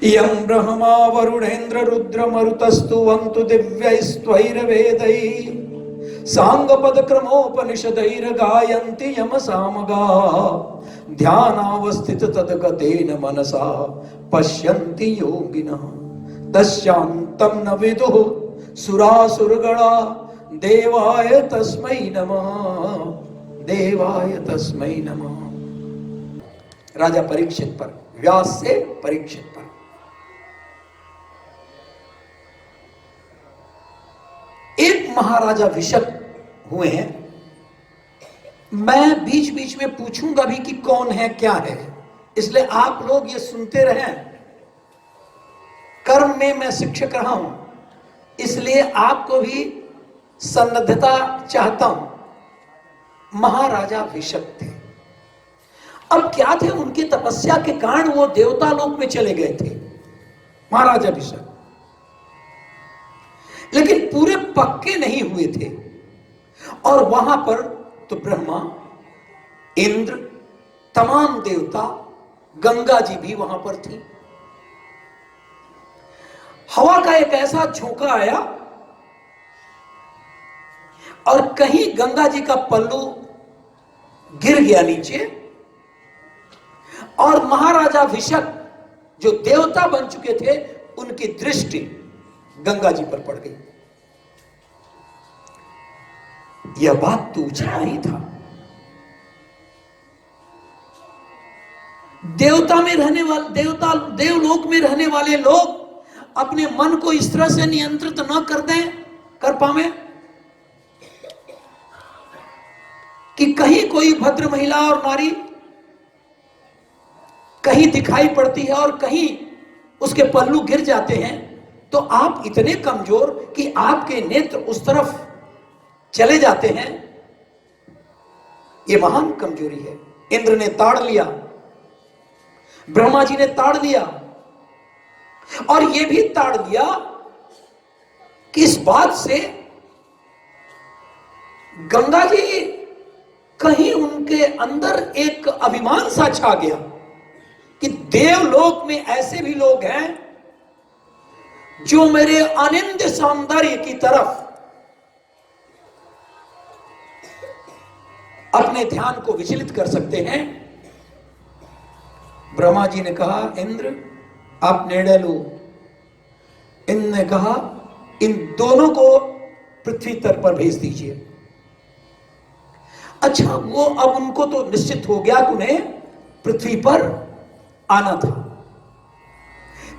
यं ब्रह्मा वरुणेन्द्र रुद्र मरुतस्तुवन्तु दिव्यैस्त्वैरवेदैः सांगपदक्रमोपनिषदैर्गायन्ति यम सामगा ध्यानावस्थित तद्गतेन मनसा पश्यन्ति योगिनः तस्यान्तं न विदुः सुरासुरगणा देवाय तस्मै नमः, देवाय तस्मै नमः। राजा परीक्षित पर, व्यास से परीक्षित पर। एक महाराजा विशक हुए हैं। मैं बीच बीच में पूछूंगा भी कि कौन है क्या है, इसलिए आप लोग ये सुनते रहें। कर्म में मैं शिक्षक रहा हूं, इसलिए आपको भी सन्नद्धता चाहता हूं। महाराजा विशक थे। अब क्या थे, उनकी तपस्या के कारण वो देवता लोक में चले गए थे महाराजा विशक, लेकिन पूरे पक्के नहीं हुए थे। और वहां पर तो ब्रह्मा, इंद्र, तमाम देवता, गंगा जी भी वहां पर थी। हवा का एक ऐसा झोंका आया और कहीं गंगा जी का पल्लू गिर गया नीचे, और महाराजा विशक जो देवता बन चुके थे, उनकी दृष्टि गंगा जी पर पड़ गई। यह बात तो उचित नहीं था। देवता में रहने वाले देवलोक में रहने वाले लोग अपने मन को इस तरह से नियंत्रित न कर पावे कि कहीं कोई भद्र महिला और नारी कहीं दिखाई पड़ती है और कहीं उसके पल्लू गिर जाते हैं, तो आप इतने कमजोर कि आपके नेत्र उस तरफ चले जाते हैं। यह महान कमजोरी है। इंद्र ने ताड़ लिया, ब्रह्मा जी ने ताड़ लिया, और यह भी ताड़ लिया कि इस बात से गंगा जी कहीं उनके अंदर एक अभिमान सा छा गया कि देवलोक में ऐसे भी लोग हैं जो मेरे अनिंद्य सौंदर्य की तरफ अपने ध्यान को विचलित कर सकते हैं। ब्रह्मा जी ने कहा, इंद्र आप निर्णय लो। इंद्र ने कहा, इन दोनों को पृथ्वी तल पर भेज दीजिए। अच्छा, वो अब उनको तो निश्चित हो गया कि उन्हें पृथ्वी पर आना था,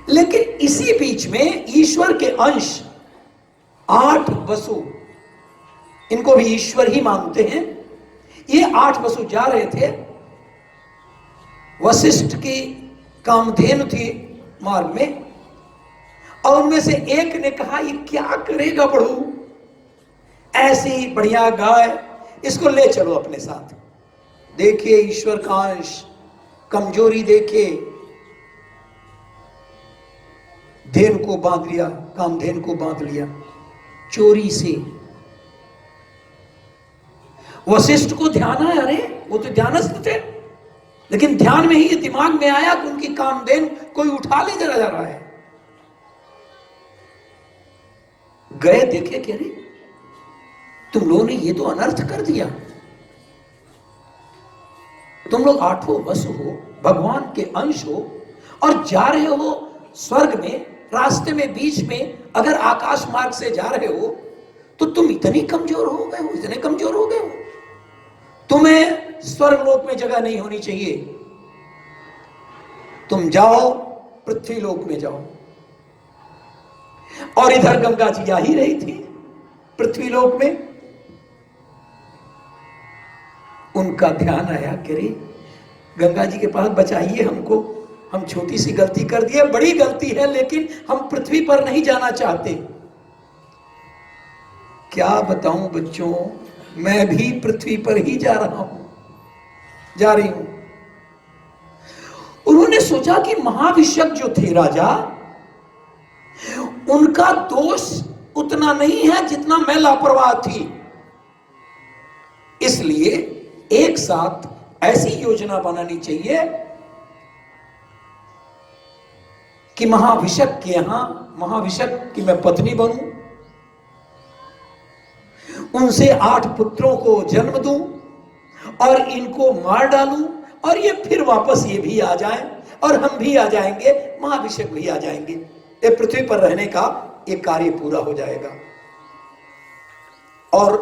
लेकिन इसी बीच में ईश्वर के अंश 8 वसु, इनको भी ईश्वर ही मानते हैं, ये 8 वसु जा रहे थे। वशिष्ठ की कामधेनु थी मार्ग में, और उनमें से एक ने कहा, ये क्या करेगा बड़ू, ऐसी बढ़िया गाय, इसको ले चलो अपने साथ। देखिए ईश्वर का अंश, कमजोरी देखिए। धेनु को बांध लिया, कामधेनु को बांध लिया चोरी से। वशिष्ठ को ध्यान आया, अरे वो तो ध्यानस्थ थे, लेकिन ध्यान में ही ये दिमाग में आया कि उनकी कामधेनु कोई उठा ले जा रहा है। गए, देखे कि अरे तुम लोगों ने ये तो अनर्थ कर दिया। तुम लोग 8 वसु हो, भगवान के अंश हो, और जा रहे हो स्वर्ग में। रास्ते में बीच में अगर आकाश मार्ग से जा रहे हो तो तुम इतने कमजोर हो गए हो, इतने कमजोर हो गए हो, तुम्हें स्वर्ग लोक में जगह नहीं होनी चाहिए। तुम जाओ पृथ्वी लोक में जाओ। और इधर गंगा जी जा ही रही थी पृथ्वी लोक में। उनका ध्यान आया कि रे गंगा जी के पास बचाइए हमको, हम छोटी सी गलती कर दी है, बड़ी गलती है, लेकिन हम पृथ्वी पर नहीं जाना चाहते। क्या बताऊं बच्चों, मैं भी पृथ्वी पर ही जा रही हूं। उन्होंने सोचा कि महाविशक जो थे राजा, उनका दोष उतना नहीं है जितना मैं लापरवाह थी। इसलिए एक साथ ऐसी योजना बनानी चाहिए कि महाभिषक के यहां महाभिषक की मैं पत्नी बनूं, उनसे 8 पुत्रों को जन्म दूं और इनको मार डालूं और ये फिर वापस ये भी आ जाएं और हम भी आ जाएंगे, महाभिषक भी आ जाएंगे, ये पृथ्वी पर रहने का एक कार्य पूरा हो जाएगा। और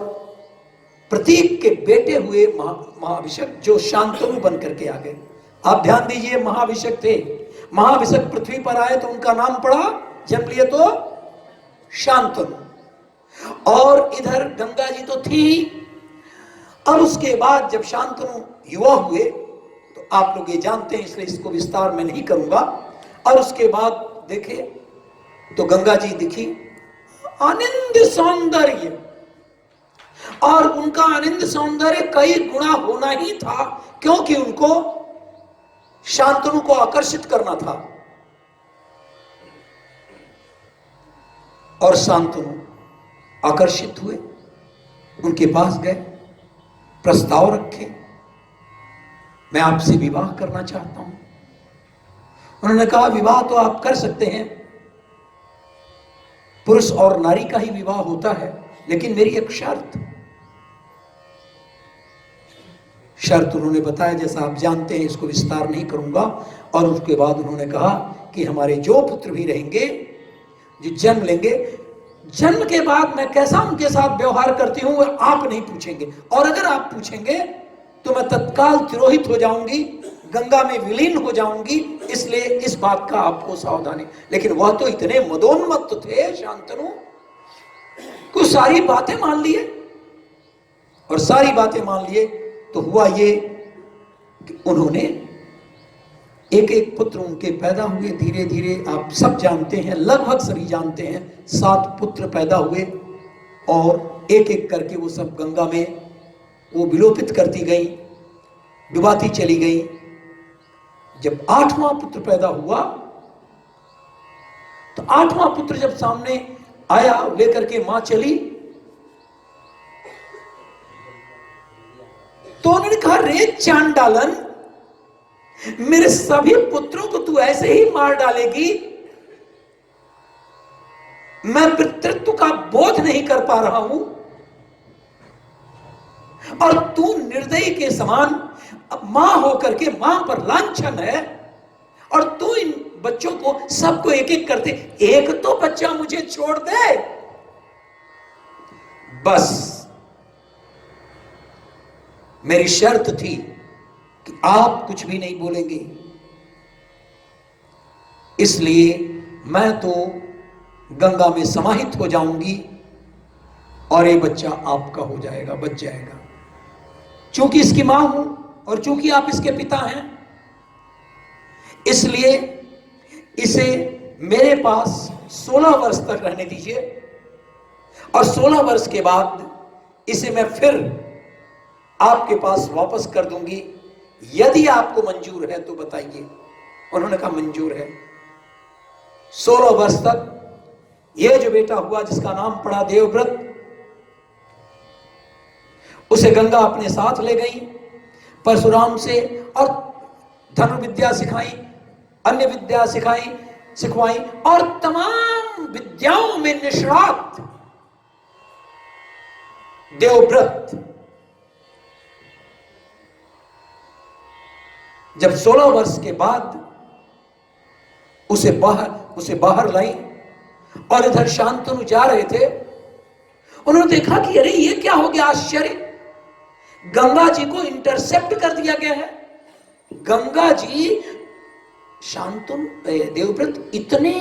प्रतीक के बेटे हुए महाभिषक जो शांतनु बन करके आ गए। आप ध्यान दीजिए, महाभिषक थे, महाभिषक पृथ्वी पर आए तो उनका नाम पड़ा, जन्म लिए तो शांतनु। और इधर गंगा जी तो थी। अब उसके बाद जब शांतनु युवा हुए तो आप लोग ये जानते हैं, इसलिए इसको विस्तार में नहीं करूंगा। और उसके बाद देखे तो गंगा जी दिखी, आनंद सौंदर्य, और उनका आनंद सौंदर्य कई गुना होना ही था, क्योंकि उनको शांतनु को आकर्षित करना था। और शांतनु आकर्षित हुए, उनके पास गए, प्रस्ताव रखे, मैं आपसे विवाह करना चाहता हूं। उन्होंने कहा विवाह तो आप कर सकते हैं, पुरुष और नारी का ही विवाह होता है, लेकिन मेरी एक शर्त उन्होंने बताया, जैसा आप जानते हैं, इसको विस्तार नहीं करूंगा। और उसके बाद उन्होंने कहा कि हमारे जो पुत्र भी रहेंगे, जो जन्म लेंगे, जन्म के बाद मैं कैसा उनके साथ व्यवहार करती हूं वह आप नहीं पूछेंगे, और अगर आप पूछेंगे तो मैं तत्काल तिरोहित हो जाऊंगी, गंगा में विलीन हो जाऊंगी, इसलिए इस बात का आपको सावधानी। लेकिन वह तो इतने मदोन्मत्त थे शांतनु, कुछ सारी बातें मान लिए, और सारी बातें मान लिए तो हुआ ये कि उन्होंने एक एक पुत्र उनके पैदा हुए। धीरे धीरे आप सब जानते हैं, लगभग सभी जानते हैं, 7 पुत्र पैदा हुए, और एक एक करके वो सब गंगा में वो विलोपित करती गई, डुबाती चली गई। जब 8वां पुत्र पैदा हुआ तो 8वां पुत्र जब सामने आया लेकर के मां चली, तो उन्होंने कहा, रे चांडालन, मेरे सभी पुत्रों को तू ऐसे ही मार डालेगी? मैं पितृत्व का बोध नहीं कर पा रहा हूं, और तू निर्दयी के समान मां होकर के मां पर लांछन है, और तू इन बच्चों को सबको एक एक करते, एक तो बच्चा मुझे छोड़ दे बस। मेरी शर्त थी कि आप कुछ भी नहीं बोलेंगे, इसलिए मैं तो गंगा में समाहित हो जाऊंगी और ये बच्चा आपका हो जाएगा, बच जाएगा। चूंकि इसकी मां हूं और चूंकि आप इसके पिता हैं, इसलिए इसे मेरे पास 16 वर्ष तक रहने दीजिए, और 16 वर्ष के बाद इसे मैं फिर आपके पास वापस कर दूंगी, यदि आपको मंजूर है तो बताइए। उन्होंने कहा मंजूर है। 16 वर्ष तक यह जो बेटा हुआ जिसका नाम पड़ा देवव्रत, उसे गंगा अपने साथ ले गई, परशुराम से और धनुर्विद्या सिखाई, अन्य विद्या सिखवाई, और तमाम विद्याओं में निष्णात देवव्रत जब 16 वर्ष के बाद उसे बाहर लाई, और इधर शांतनु जा रहे थे, उन्होंने देखा कि अरे ये क्या हो गया, आश्चर्य, गंगा जी को इंटरसेप्ट कर दिया गया है। गंगा जी शांतनु देवव्रत इतने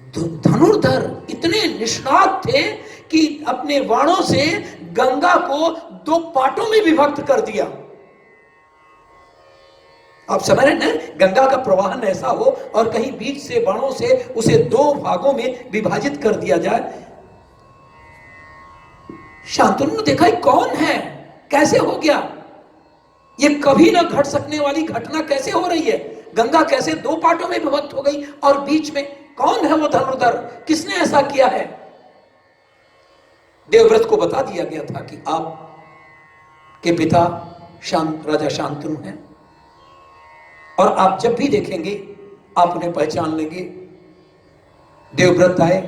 धनुर्धर, इतने निष्णात थे कि अपने बाणों से गंगा को 2 पार्टों में विभक्त कर दिया। आप समझ रहे हैं, गंगा का प्रवाहन ऐसा हो और कहीं बीच से बाणों से उसे 2 भागों में विभाजित कर दिया जाए। शांतनु ने देखा कौन है, कैसे हो गया, ये कभी ना घट सकने वाली घटना कैसे हो रही है, गंगा कैसे 2 पार्टों में विभक्त हो गई, और बीच में कौन है वो धनुर्धर, किसने ऐसा किया है। देवव्रत को बता दिया गया था कि आप के पिता राजा शांतनु हैं, और आप जब भी देखेंगे आप उन्हें पहचान लेंगे। देवव्रत आए,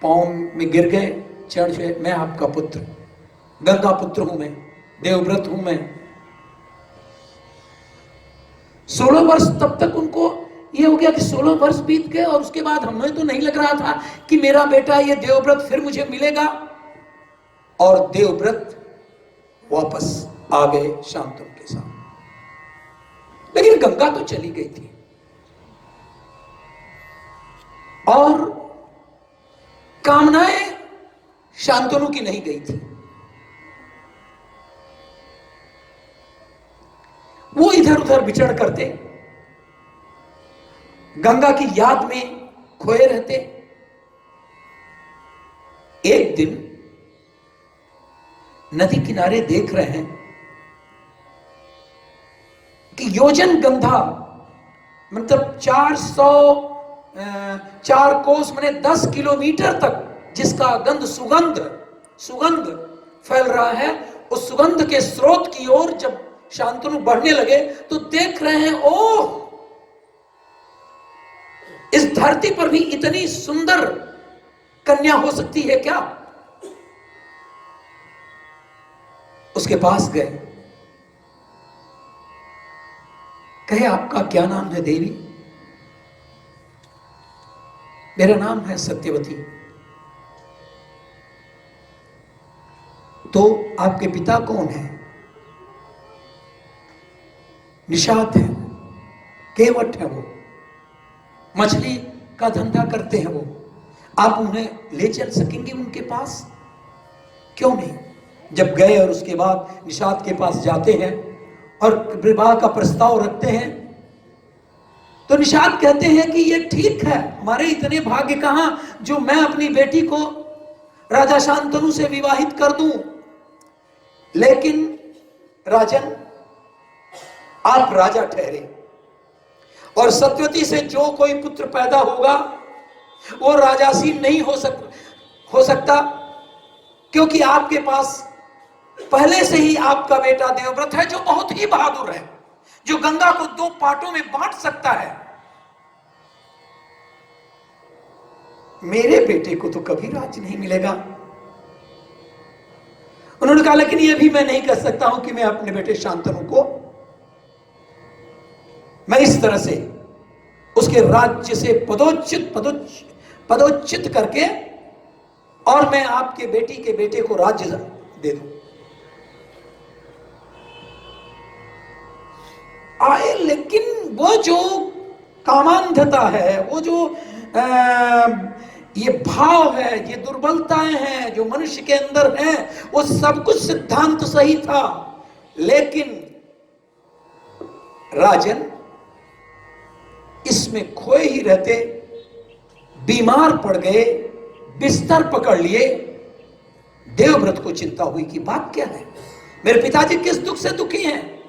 पांव में गिर गए, चढ़ गए, मैं आपका पुत्र, गंगा पुत्र हूं मैं, देवव्रत हूं मैं। 16 वर्ष तब तक उनको ये हो गया कि 16 वर्ष बीत गए और उसके बाद हमें तो नहीं लग रहा था कि मेरा बेटा ये देवव्रत फिर मुझे मिलेगा। और देवव्रत वापस आ गए शांतनु के साथ। लेकिन गंगा तो चली गई थी और कामनाएं शांतनु की नहीं गई थी। वो इधर उधर विचरण करते, गंगा की याद में खोए रहते। एक दिन नदी किनारे देख रहे हैं कि योजन गंधा, मतलब 4 कोस माने 10 किलोमीटर तक जिसका गंध सुगंध फैल रहा है, उस सुगंध के स्रोत की ओर जब शांतनु बढ़ने लगे तो देख रहे हैं, ओह, इस धरती पर भी इतनी सुंदर कन्या हो सकती है क्या? उसके पास गए, कहे आपका क्या नाम है देवी? मेरा नाम है सत्यवती। तो आपके पिता कौन है? निषाद है, केवट है, वो मछली का धंधा करते हैं वो। आप उन्हें ले चल सकेंगे उनके पास? क्यों नहीं। जब गए और उसके बाद निषाद के पास जाते हैं और विवाह का प्रस्ताव रखते हैं तो निषाद कहते हैं कि ये ठीक है, हमारे इतने भाग्य कहां जो मैं अपनी बेटी को राजा शांतनु से विवाहित कर दूं। लेकिन राजन, आप राजा ठहरे और सत्यवती से जो कोई पुत्र पैदा होगा वो राजासीन नहीं हो सकता, क्योंकि आपके पास पहले से ही आपका बेटा देवव्रत है जो बहुत ही बहादुर है, जो गंगा को 2 पार्टों में बांट सकता है। मेरे बेटे को तो कभी राज्य नहीं मिलेगा। उन्होंने कहा लेकिन ये भी मैं नहीं कर सकता हूं कि मैं अपने बेटे शांतनु को मैं इस तरह से उसके राज्य से पदोच्चित करके और मैं आपके बेटी के बेटे को राज्य दे दूं। आए, लेकिन वो जो कामांधता है, वो जो ये भाव है, ये दुर्बलताएं हैं जो मनुष्य के अंदर हैं, वो सब कुछ सिद्धांत सही था, लेकिन राजन इसमें खोए ही रहते, बीमार पड़ गए, बिस्तर पकड़ लिए। देवव्रत को चिंता हुई कि बात क्या है, मेरे पिताजी किस दुख से दुखी हैं,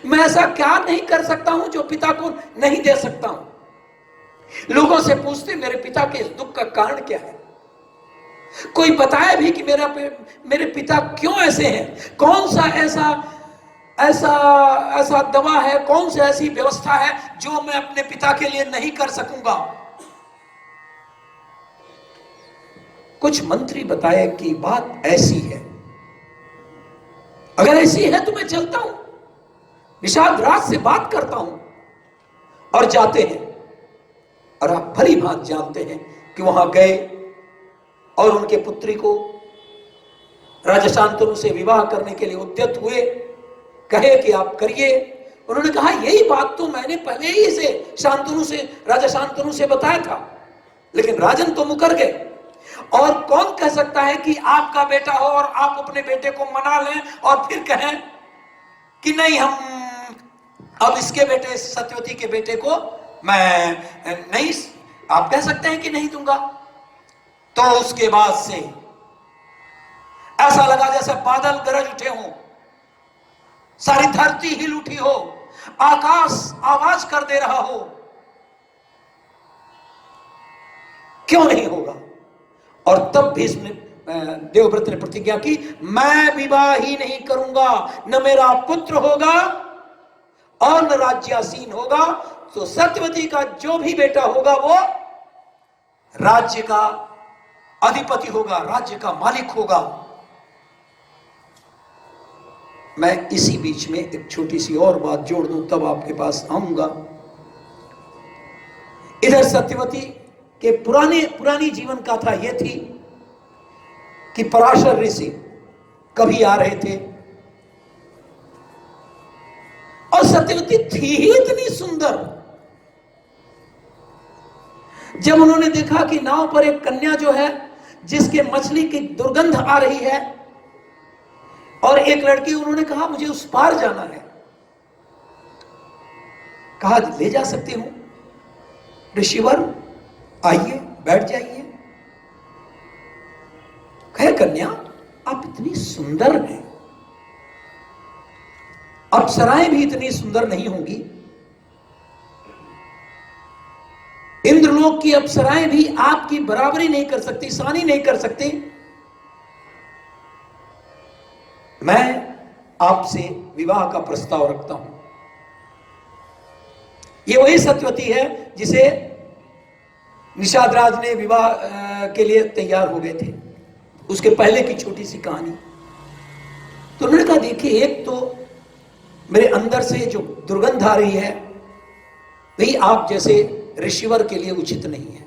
मैं ऐसा क्या नहीं कर सकता हूं जो पिता को नहीं दे सकता हूं। लोगों से पूछते मेरे पिता के इस दुख का कारण क्या है, कोई बताए भी कि मेरे पिता क्यों ऐसे हैं, कौन सा ऐसा दवा है, कौन सी ऐसी व्यवस्था है जो मैं अपने पिता के लिए नहीं कर सकूंगा। कुछ मंत्री बताए कि बात ऐसी है, अगर ऐसी है तो मैं चलता हूं, निषाद राज से बात करता हूं। और जाते हैं, और आप भली भांति जानते हैं कि वहां गए और उनके पुत्री को राजा शांतनु से विवाह करने के लिए उद्यत हुए, कहे कि आप करिए। उन्होंने कहा यही बात तो मैंने पहले ही से राजा शांतनु से बताया था, लेकिन राजन तो मुकर गए। और कौन कह सकता है कि आपका बेटा हो और आप अपने बेटे को मना लें और फिर कहें कि नहीं, हम अब इसके बेटे सत्यवती के बेटे को मैं नहीं, आप कह सकते हैं कि नहीं दूंगा। तो उसके बाद से ऐसा लगा जैसे बादल गरज उठे हों, सारी धरती हिल उठी हो, आकाश आवाज कर दे रहा हो, क्यों नहीं होगा। और तब भी देवव्रत ने प्रतिज्ञा की, मैं विवाह ही नहीं करूंगा, न मेरा पुत्र होगा और न राज्यासीन होगा, तो सत्यवती का जो भी बेटा होगा वो राज्य का अधिपति होगा, राज्य का मालिक होगा। मैं इसी बीच में एक छोटी सी और बात जोड़ दूं, तब आपके पास आऊंगा। इधर सत्यवती के पुरानी जीवन गाथा यह थी कि पराशर ऋषि कभी आ रहे थे और सत्यवती थी ही इतनी सुंदर। जब उन्होंने देखा कि नाव पर एक कन्या जो है जिसके मछली की दुर्गंध आ रही है और एक लड़की, उन्होंने कहा मुझे उस पार जाना है। कहा ले जा सकती हूं, ऋषिवर आइए बैठ जाइए। कहे कन्या आप इतनी सुंदर हैं, अप्सराएं भी इतनी सुंदर नहीं होंगी, इंद्रलोक की अप्सराएं भी आपकी बराबरी नहीं कर सकती, सानी नहीं कर सकती। मैं आपसे विवाह का प्रस्ताव रखता हूं। ये वही सत्यवती है जिसे निषाद राज ने विवाह के लिए तैयार हो गए थे, उसके पहले की छोटी सी कहानी। तो उन्होंने कहा देखिए, एक तो मेरे अंदर से जो दुर्गंध आ रही है वही आप जैसे ऋषिवर के लिए उचित नहीं है।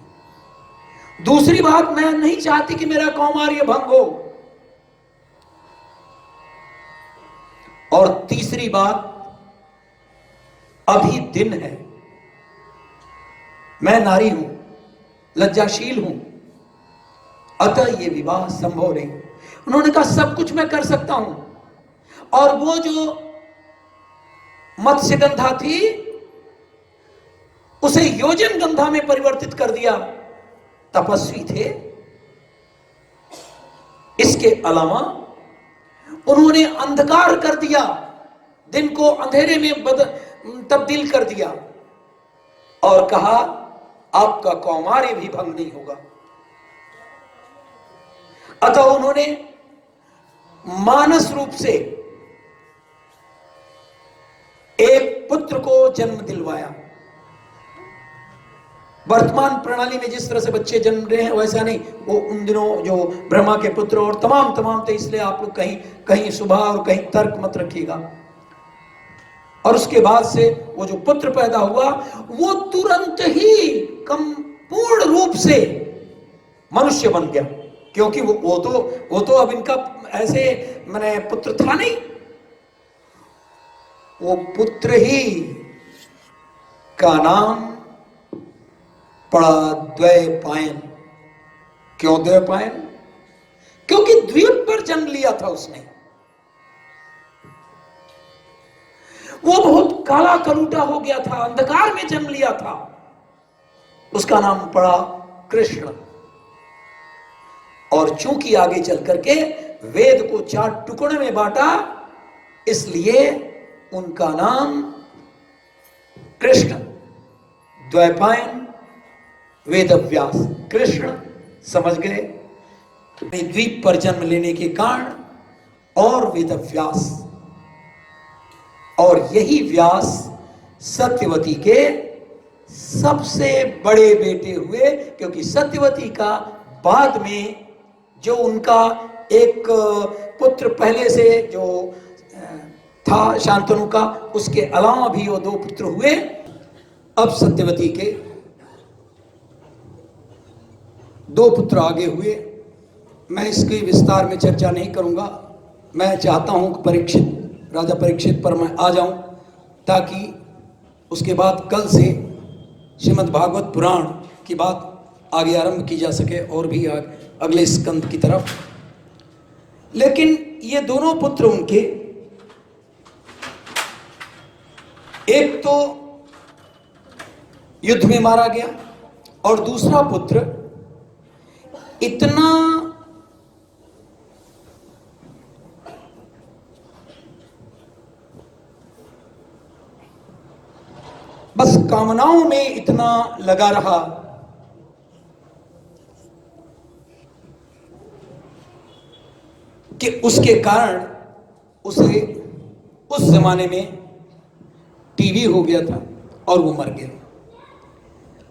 दूसरी बात, मैं नहीं चाहती कि मेरा कौमार्य भंग हो। और तीसरी बात, अभी दिन है, मैं नारी हूं, लज्जाशील हूं, अतः यह विवाह संभव नहीं। उन्होंने कहा सब कुछ मैं कर सकता हूं। और वो जो मत्स्यगंधा थी उसे योजन गंधा में परिवर्तित कर दिया। तपस्वी थे। इसके अलावा उन्होंने अंधकार कर दिया, दिन को अंधेरे में तब्दील कर दिया और कहा आपका कौमार्य भी भंग नहीं होगा। अतः उन्होंने मानस रूप से एक पुत्र को जन्म दिलवाया। वर्तमान प्रणाली में जिस तरह से बच्चे जन्म रहे हैं वैसा नहीं, वो उन दिनों जो ब्रह्मा के पुत्र और तमाम थे, इसलिए आप लोग कहीं सुबह और कहीं तर्क मत रखिएगा। और उसके बाद से वो जो पुत्र पैदा हुआ वो तुरंत ही पूर्ण रूप से मनुष्य बन गया, क्योंकि वो तो अब इनका ऐसे मैंने पुत्र था नहीं, वो पुत्र ही का नाम पड़ा द्वैपायन। क्यों द्वैपायन? क्योंकि द्वीप पर जन्म लिया था उसने। वो बहुत काला कलूटा हो गया था, अंधकार में जन्म लिया था, उसका नाम पड़ा कृष्ण। और चूंकि आगे चल करके वेद को 4 टुकड़े में बांटा, इसलिए उनका नाम कृष्ण, द्वैपायन, वेदव्यास। कृष्ण समझ गए द्वीप पर जन्म लेने के कारण, और वेदव्यास, और यही व्यास सत्यवती के सबसे बड़े बेटे हुए, क्योंकि सत्यवती का बाद में जो उनका एक पुत्र पहले से जो था शांतनु का, उसके अलावा भी वो 2 पुत्र हुए। अब सत्यवती के 2 पुत्र आगे हुए। मैं इसकी विस्तार में चर्चा नहीं करूंगा। मैं चाहता हूं कि राजा परीक्षित पर मैं आ जाऊं, ताकि उसके बाद कल से श्रीमद् भागवत पुराण की बात आगे आरंभ की जा सके और भी अगले स्कंद की तरफ। लेकिन ये दोनों पुत्र उनके, एक तो युद्ध में मारा गया और दूसरा पुत्र इतना बस कामनाओं में इतना लगा रहा कि उसके कारण उसे उस जमाने में टीवी हो गया था और वो मर गए।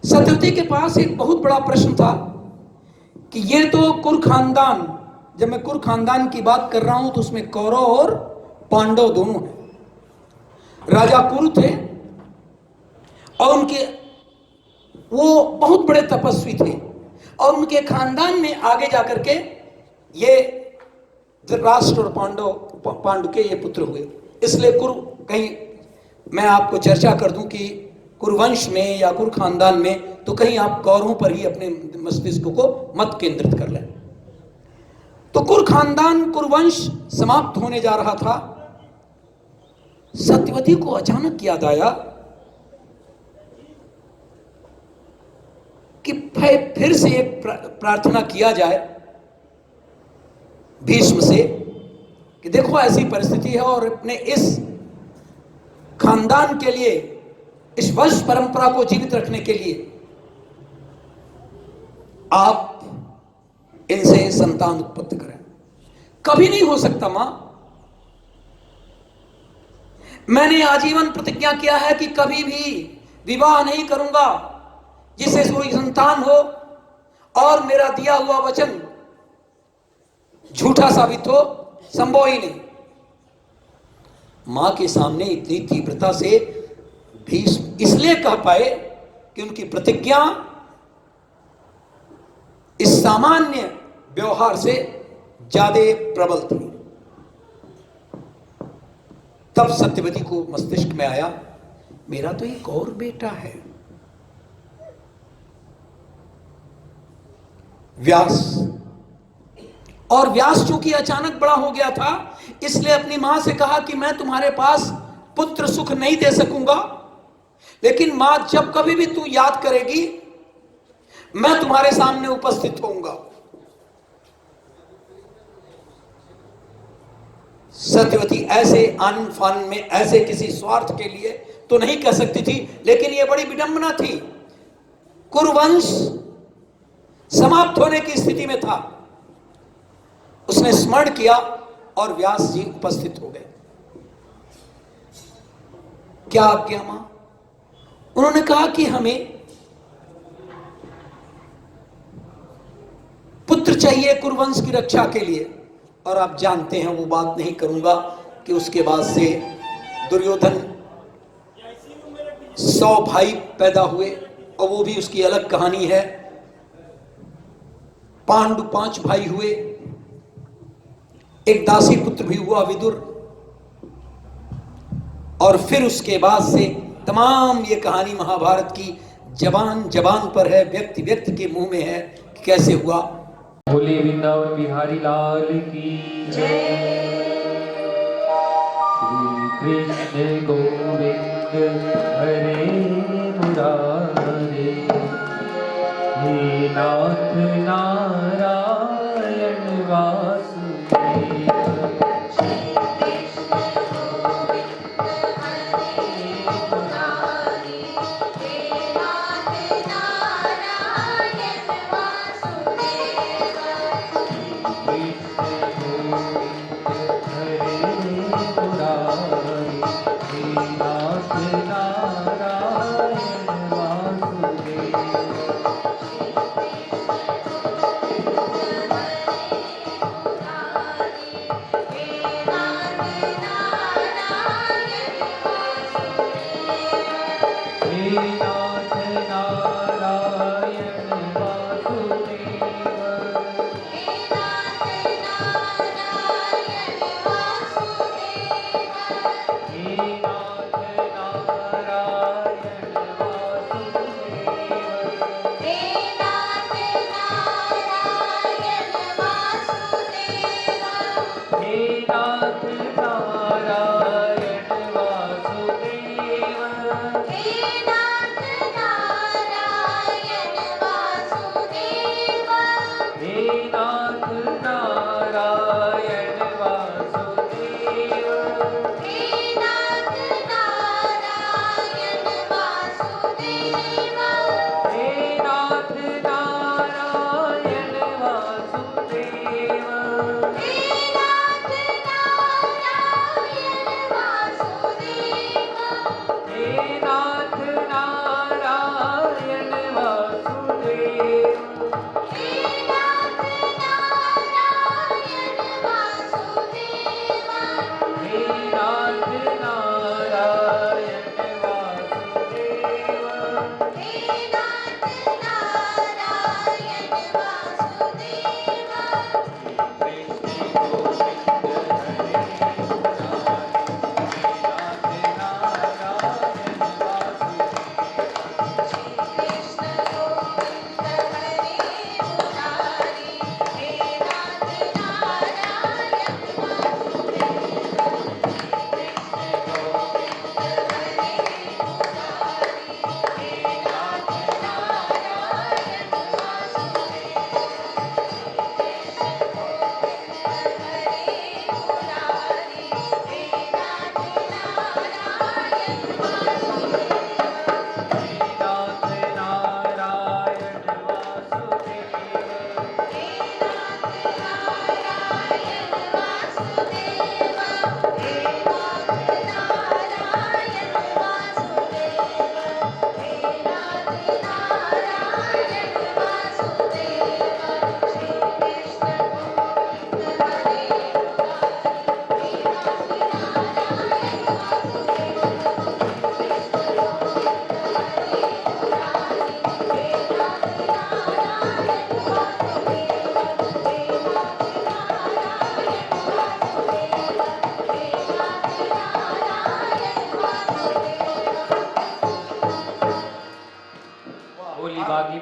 सत्यवती के पास एक बहुत बड़ा प्रश्न था कि ये तो कुर खानदान, जब मैं कुर खानदान की बात कर रहा हूं तो उसमें कौरव और पांडव दोनों हैं। राजा कुरु थे और उनके वो बहुत बड़े तपस्वी थे और उनके खानदान में आगे जाकर के ये धृतराष्ट्र और पांडु के ये पुत्र हुए। इसलिए कुरु, कहीं मैं आपको चर्चा कर दूं कि कुरुवंश में या कुरु खानदान में, तो कहीं आप कौरवों पर ही अपने मस्तिष्क को मत केंद्रित कर लें। तो कुरु खानदान, कुरुवंश समाप्त होने जा रहा था। सत्यवती को अचानक याद आया कि भाई फिर से एक प्रार्थना किया जाए भीष्म से कि देखो ऐसी परिस्थिति है और अपने इस खानदान के लिए, इस वंश परंपरा को जीवित रखने के लिए आप इनसे संतान उत्पत्ति करें। कभी नहीं हो सकता मां, मैंने आजीवन प्रतिज्ञा किया है कि कभी भी विवाह नहीं करूंगा जिससे कोई संतान हो और मेरा दिया हुआ वचन झूठा साबित हो, संभव ही नहीं। मां के सामने इतनी तीव्रता से भीष्म इसलिए कह पाए कि उनकी प्रतिज्ञा इस सामान्य व्यवहार से ज्यादा प्रबल थी। तब सत्यवती को मस्तिष्क में आया, मेरा तो एक और बेटा है, व्यास। और व्यास चूंकि अचानक बड़ा हो गया था, इसलिए अपनी मां से कहा कि मैं तुम्हारे पास पुत्र सुख नहीं दे सकूंगा, लेकिन मां जब कभी भी तू याद करेगी मैं तुम्हारे सामने उपस्थित होऊंगा। सत्यवती ऐसे आनंद फानन में, ऐसे किसी स्वार्थ के लिए तो नहीं कह सकती थी, लेकिन यह बड़ी विडंबना थी। कुरुवंश समाप्त होने की स्थिति में था। उसने स्मरण किया और व्यास जी उपस्थित हो गए। क्या आज्ञा मां? उन्होंने कहा कि हमें पुत्र चाहिए कुरुवंश की रक्षा के लिए। और आप जानते हैं, वो बात नहीं करूंगा कि उसके बाद से दुर्योधन 100 भाई पैदा हुए और वो भी उसकी अलग कहानी है। पांडु 5 भाई हुए, एक दासी पुत्र भी हुआ विदुर, और फिर उसके बाद से तमाम ये कहानी महाभारत की जबान जबान पर है, व्यक्ति व्यक्ति के मुंह में है कि कैसे हुआ। बोले वृंदावन बिहारी लाल की जय। श्री कृष्ण गोविंद हरे मुरारे, हे नाथ नारायण वासुदेव।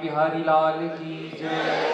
बिहारी लाल की जय।